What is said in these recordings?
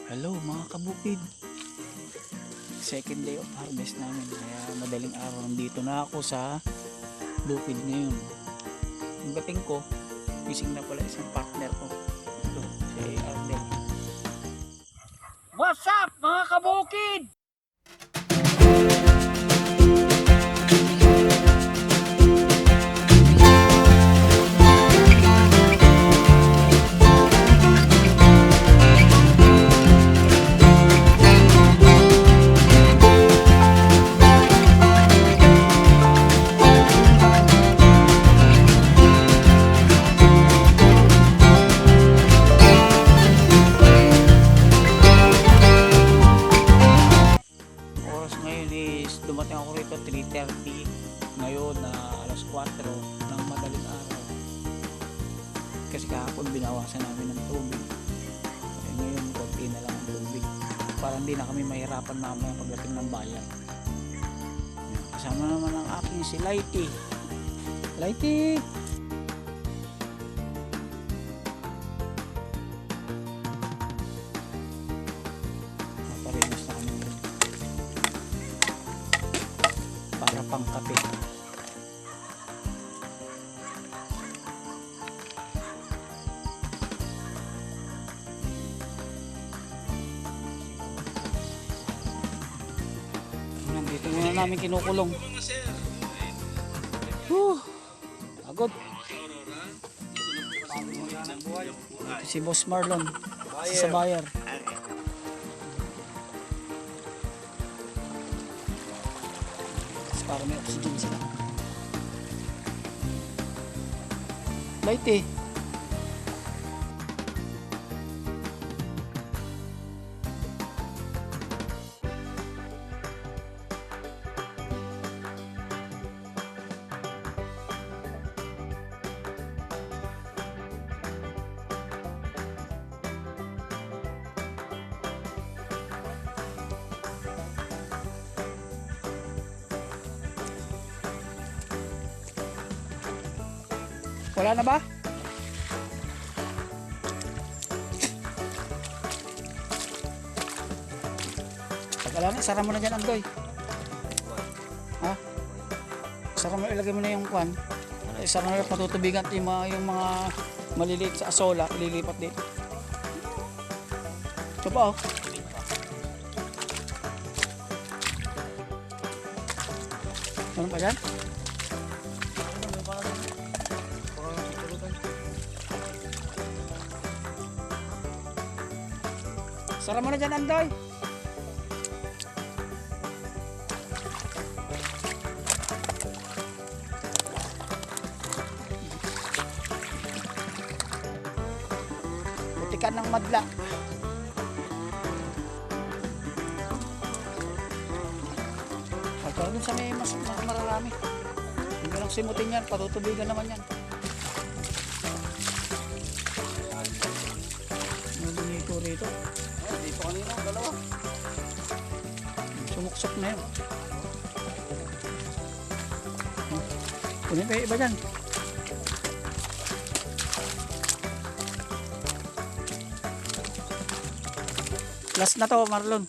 Hello mga kabukid, second day of harvest namin, kaya madaling araw nandito na ako sa bukid ngayon. Yung dating ko, gising na pala isang partner ko. Ito, si Arnel. What's up mga kabukid? Dumating ako rito 3:30 ngayon na alas 4 ng madaling araw kasi kahapon binawasan namin ng tubig, ngayon konti na lang ang tubig para hindi na kami mahirapan mamaya pagdating ng bayan. Kasama naman ang aking si Lighty. Maparinis na kami para pangkape. Nandito muna namin kinukulong. Agad. Si Boss Marlon sa Bayer. Para may oxygen sila. Lighty. Wala na ba? Wala na, sara mo na dyan, Andoy. Ha? Sara mo, ilagay mo na yung kwan. Sara mo na, patutubigan yung mga maliliit sa asola, ililipat dito. Ito pa, oh. Ano pa dyan? Sara mo na dyan, Andoy. Butikan ng madla. Pagkaroon sa may mas mararami. Hindi lang simutin yan, patutubigan naman yan. Nandito rito. Dito kanina, dalawa. Sumuksok na yun. Kunin pa yung iba dyan. Last na to, Marlon.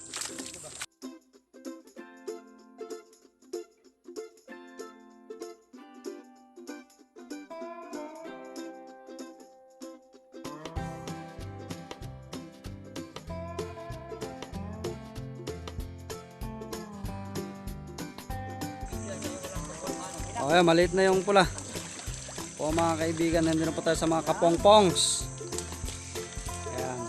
Okay, maliit na yung pula. O mga kaibigan, nandito na po tayo sa mga kapongpongs. Ayan.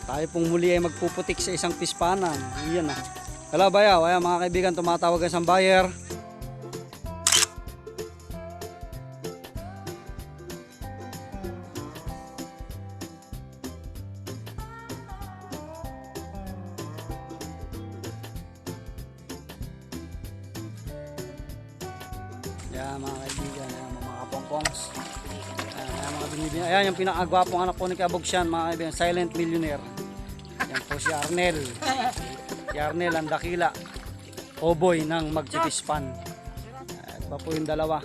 Tayo pong muli ay magpuputik sa isang pispanan. Iyan na. Hello bayaw, ayan mga kaibigan, tumatawag ang isang buyer. Ayan mga kaibigan, ayan mga kapongpongs. Ayan mga binibigyan. Ayan yung pinakagwapong anak po ni Kabugsyan mga kaibigan, silent millionaire. Ayan po si Arnel. Si Arnel ang dakila. Oboy ng magchipispan. At pa po yung dalawa.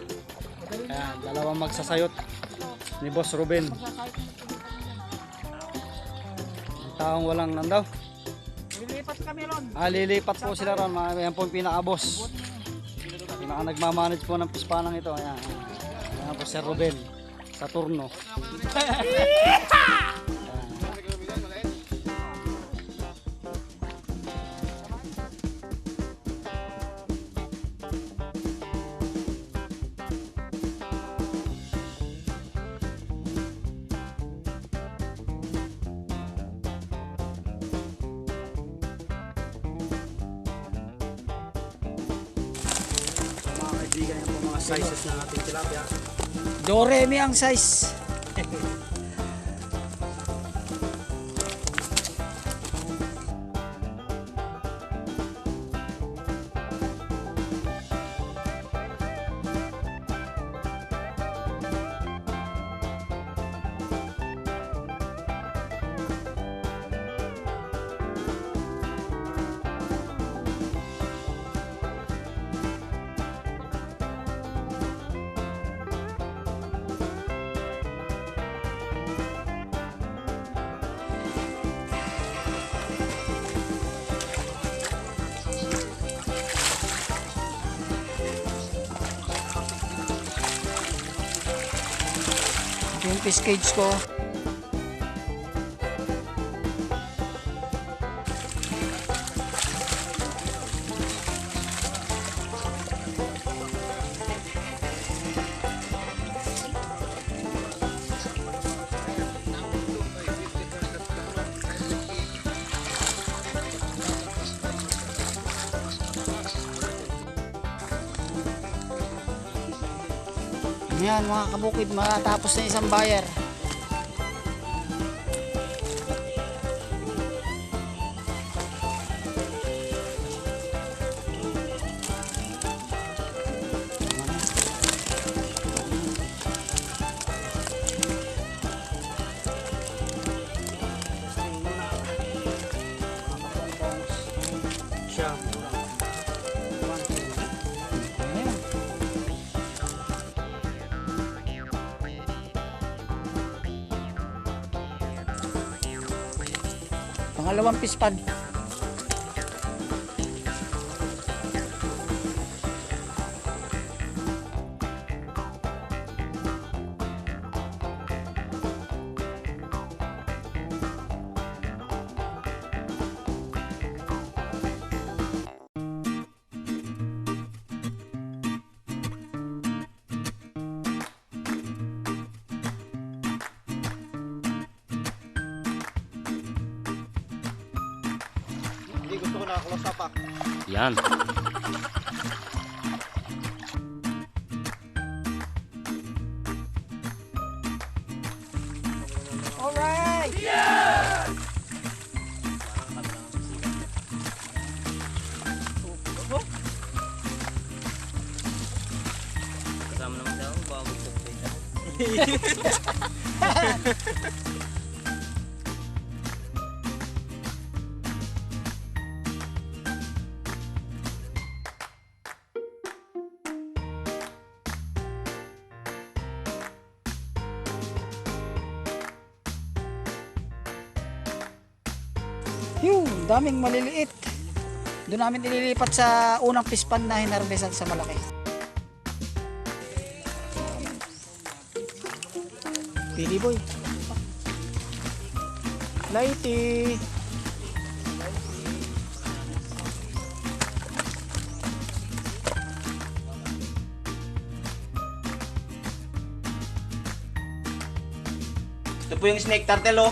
Ayan, dalawang magsasayot ni Boss Ruben. Taong walang nandaw. Lilipat kami ron. Lilipat po sila ron, mga yan po yung pinaka-boss. Pinaka nagmamanage po ng pispanang ito. Ayan. Ayan po Sir Ruben sa turno. Mga kaibigan, yan po mga sizes ng ating tilapia. Doremi ang size. Yung fish cage ko. Yan mga kabukid, matapos na isang buyer. Siya. Pangalawang pispan. Hindi, gusto ko nakaklose up ah. Yan. Alright! Kasama naman daw, bago po ito. Yung daming maliliit. Doon namin ililipat sa unang pispan na hinarvestan sa malaki. Pili boy. Lighty. Ito po yung snake turtle, oh.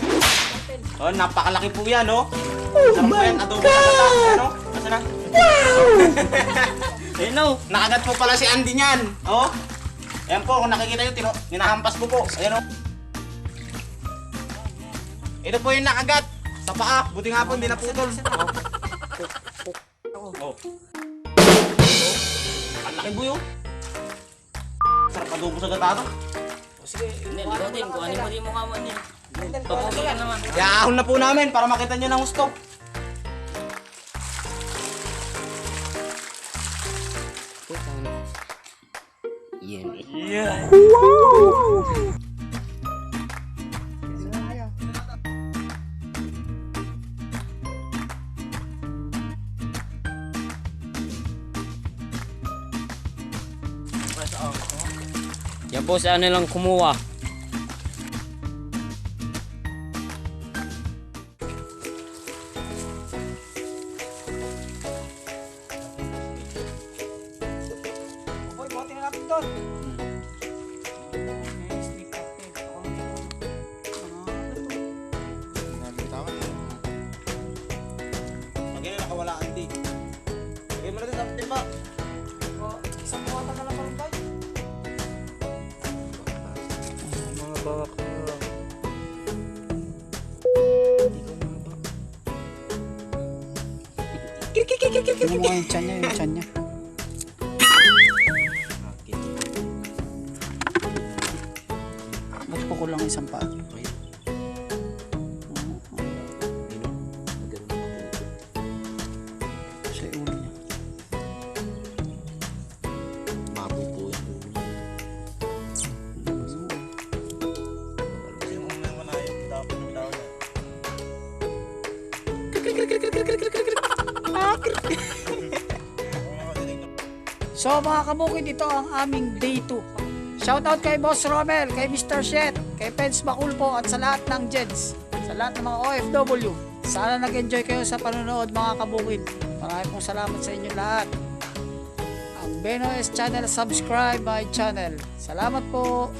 Oh, napakalaki po yan, oh. Sarap po yan, adobo sa gata. Ano? Nasa na? Ayun, oh. Nakagat po pala si Andy niyan. Oh. Ayan po, kung nakikita nyo, hinahampas ko po. Ayan, oh. Ito po yung nakagat sa paa. Buti nga po, hindi naputol. Oh. Oh. Ang laki po yun. Sarap adobo sa gata, to. Hindi, ikaw din. Kung ano mo din mukha mo din. Papugi ka naman. Yaahon na po namin para makita nyo ng gusto. Yan. Yeah. Yan po si Arnel ang kumuha. Boy, buhatin na natin doon. Okay, sneak captain. Ako ang Pag yan, nakawala Andy. Lagay mo na din sa timba. isang buhatan na lang pa rin tayo. Mga baka. Yung mga yung tiyan niya, yung tiyan niya. Mas ko lang isang paa. Sa ulo niya. Maboy po yan. Kasi mo na manayang dapat ng tao na. So mga kabukid, ito ang aming day 2. Shoutout kay Boss Romel, kay Mr. Shet, kay Pens Bakulpo at sa lahat ng Jeds, sa lahat ng mga OFW. Sana nag-enjoy kayo sa panonood mga kabukid. Maraming pong salamat sa inyo lahat. Ang Beno S Channel, subscribe my channel. Salamat po.